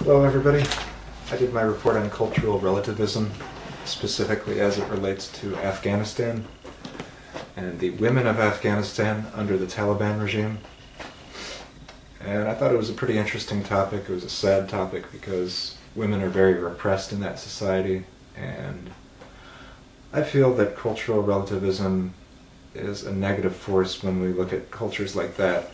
Hello everybody. I did my report on cultural relativism, specifically as it relates to Afghanistan and the women of Afghanistan under the Taliban regime. And I thought it was a pretty interesting topic. It was a sad topic because women are very repressed in that society, and I feel that cultural relativism is a negative force when we look at cultures like that,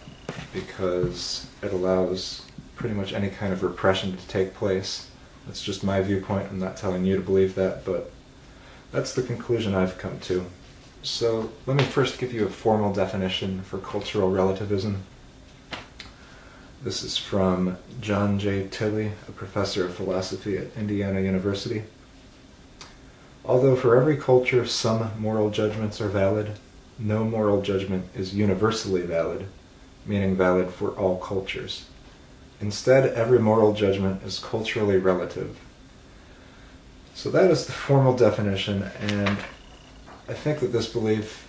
because it allows pretty much any kind of repression to take place. That's just my viewpoint. I'm not telling you to believe that, but that's the conclusion I've come to. So let me first give you a formal definition for cultural relativism. This is from John J. Tilley, a professor of philosophy at Indiana University. Although for every culture some moral judgments are valid, no moral judgment is universally valid, meaning valid for all cultures. Instead, every moral judgment is culturally relative. So that is the formal definition, and I think that this belief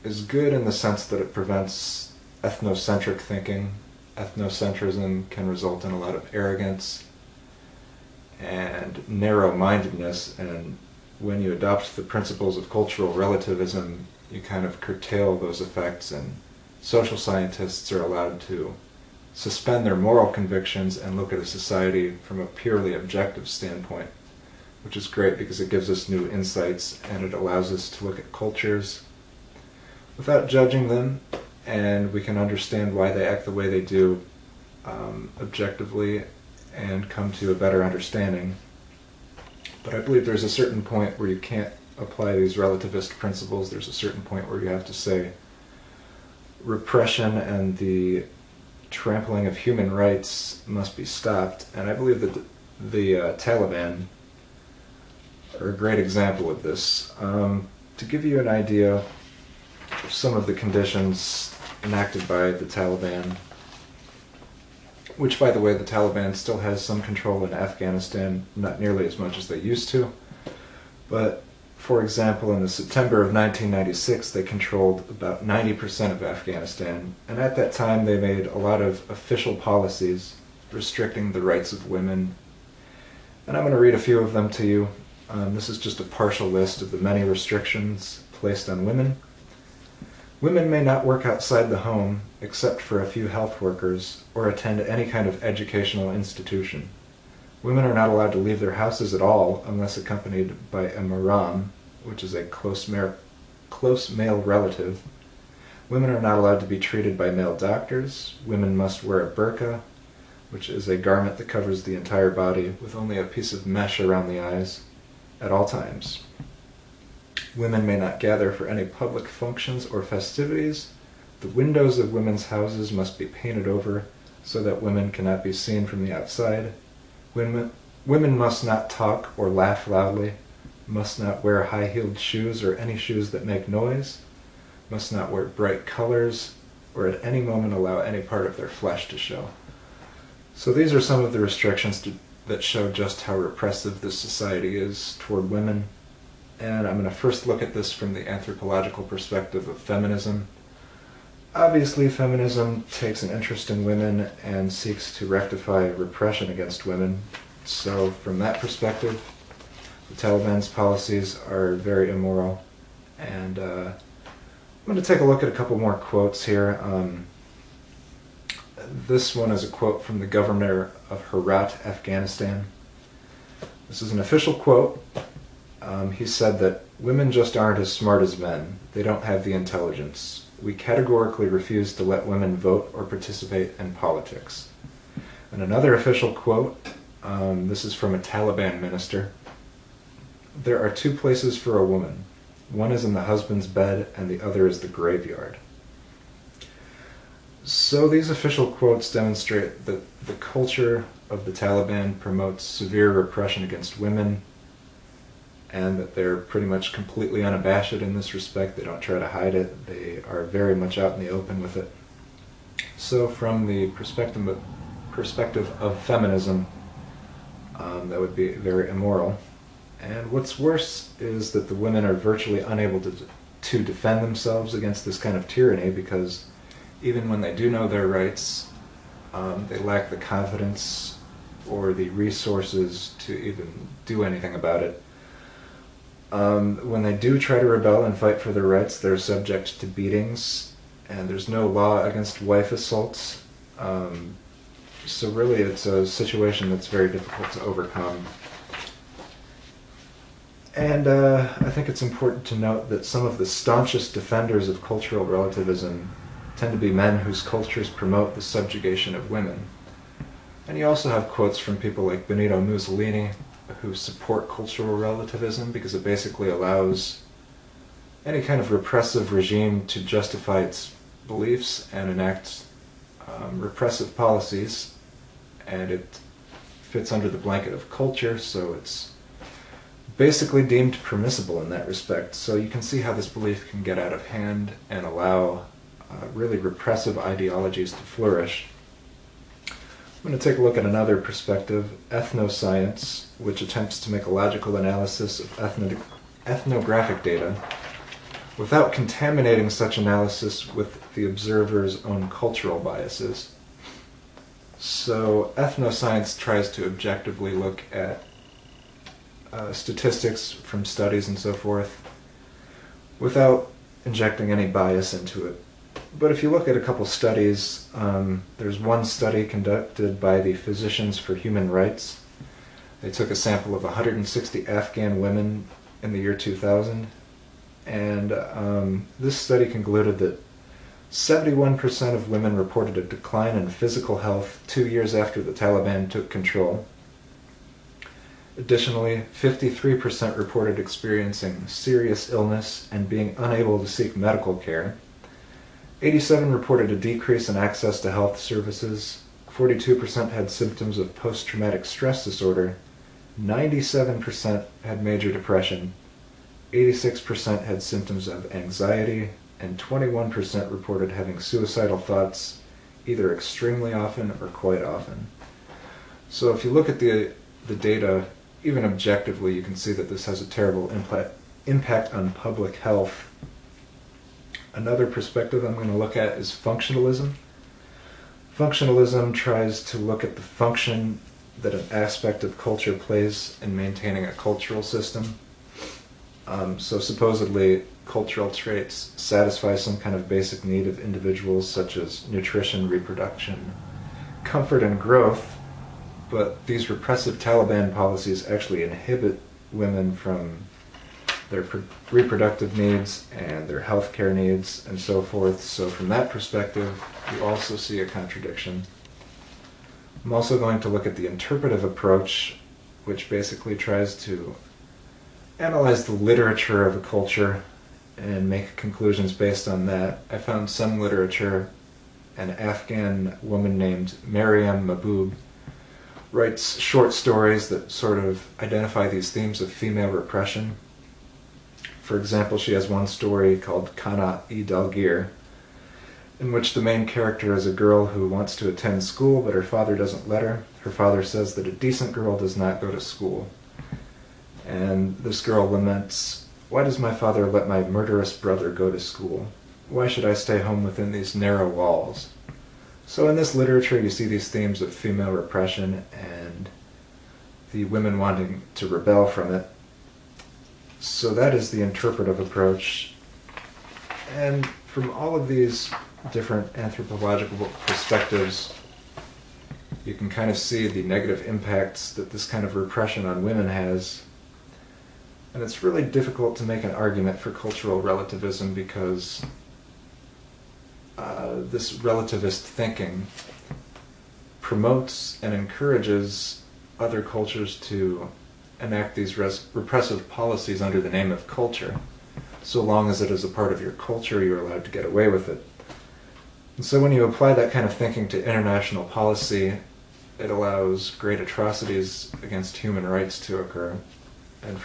is good in the sense that it prevents ethnocentric thinking. Ethnocentrism can result in a lot of arrogance and narrow-mindedness, and when you adopt the principles of cultural relativism, you kind of curtail those effects, and social scientists are allowed to suspend their moral convictions and look at a society from a purely objective standpoint, which is great because it gives us new insights and it allows us to look at cultures without judging them, and we can understand why they act the way they do objectively and come to a better understanding. But I believe there's a certain point where you can't apply these relativist principles. There's a certain point where you have to say repression and the trampling of human rights must be stopped, and I believe that the Taliban are a great example of this. To give you an idea of some of the conditions enacted by the Taliban, which, by the way, the Taliban still has some control in Afghanistan, not nearly as much as they used to, but for example, in the September of 1996, they controlled about 90% of Afghanistan, and at that time they made a lot of official policies restricting the rights of women. And I'm going to read a few of them to you. This is just a partial list of the many restrictions placed on women. Women may not work outside the home, except for a few health workers, or attend any kind of educational institution. Women are not allowed to leave their houses at all unless accompanied by a maram, which is a close male relative. Women are not allowed to be treated by male doctors. Women must wear a burqa, which is a garment that covers the entire body with only a piece of mesh around the eyes at all times. Women may not gather for any public functions or festivities. The windows of women's houses must be painted over so that women cannot be seen from the outside. Women must not talk or laugh loudly, must not wear high-heeled shoes or any shoes that make noise, must not wear bright colors, or at any moment allow any part of their flesh to show. So these are some of the restrictions that show just how repressive this society is toward women. And I'm going to first look at this from the anthropological perspective of feminism. Obviously, feminism takes an interest in women and seeks to rectify repression against women. So from that perspective, the Taliban's policies are very immoral. And I'm going to take a look at a couple more quotes here. This one is a quote from the governor of Herat, Afghanistan. This is an official quote. He said that women just aren't as smart as men. They don't have the intelligence. We categorically refuse to let women vote or participate in politics. And another official quote, this is from a Taliban minister. There are two places for a woman. One is in the husband's bed and the other is the graveyard. So these official quotes demonstrate that the culture of the Taliban promotes severe repression against women, and that they're pretty much completely unabashed in this respect. They don't try to hide it. They are very much out in the open with it. So from the perspective of feminism, that would be very immoral. And what's worse is that the women are virtually unable to defend themselves against this kind of tyranny, because even when they do know their rights, they lack the confidence or the resources to even do anything about it. When they do try to rebel and fight for their rights, they're subject to beatings, and there's no law against wife assaults. So really it's a situation that's very difficult to overcome. And I think it's important to note that some of the staunchest defenders of cultural relativism tend to be men whose cultures promote the subjugation of women. And you also have quotes from people like Benito Mussolini, who support cultural relativism because it basically allows any kind of repressive regime to justify its beliefs and enact repressive policies, and it fits under the blanket of culture, so it's basically deemed permissible in that respect. So you can see how this belief can get out of hand and allow really repressive ideologies to flourish. I'm going to take a look at another perspective, ethnoscience, which attempts to make a logical analysis of ethnographic data without contaminating such analysis with the observer's own cultural biases. So ethnoscience tries to objectively look at statistics from studies and so forth without injecting any bias into it. But if you look at a couple studies, there's one study conducted by the Physicians for Human Rights. They took a sample of 160 Afghan women in the year 2000, and this study concluded that 71% of women reported a decline in physical health 2 years after the Taliban took control. Additionally, 53% reported experiencing serious illness and being unable to seek medical care. 87% reported a decrease in access to health services. 42% had symptoms of post-traumatic stress disorder. 97% had major depression. 86% had symptoms of anxiety, and 21% reported having suicidal thoughts either extremely often or quite often. So if you look at the data, even objectively, you can see that this has a terrible impact on public health. Another perspective I'm going to look at is functionalism. Functionalism tries to look at the function that an aspect of culture plays in maintaining a cultural system. So supposedly, cultural traits satisfy some kind of basic need of individuals, such as nutrition, reproduction, comfort, and growth, but these repressive Taliban policies actually inhibit women from their reproductive needs and their healthcare needs and so forth. So from that perspective, you also see a contradiction. I'm also going to look at the interpretive approach, which basically tries to analyze the literature of a culture and make conclusions based on that. I found some literature. An Afghan woman named Maryam Mahbub writes short stories that sort of identify these themes of female repression. For example, she has one story called Kana-i-Dalgir, in which the main character is a girl who wants to attend school, but her father doesn't let her. Her father says that a decent girl does not go to school. And this girl laments, "Why does my father let my murderous brother go to school? Why should I stay home within these narrow walls?" So in this literature you see these themes of female repression and the women wanting to rebel from it. So that is the interpretive approach. And from all of these different anthropological perspectives, you can kind of see the negative impacts that this kind of repression on women has. And it's really difficult to make an argument for cultural relativism because this relativist thinking promotes and encourages other cultures to enact these repressive policies under the name of culture. So long as it is a part of your culture, you're allowed to get away with it. And so when you apply that kind of thinking to international policy, it allows great atrocities against human rights to occur. And for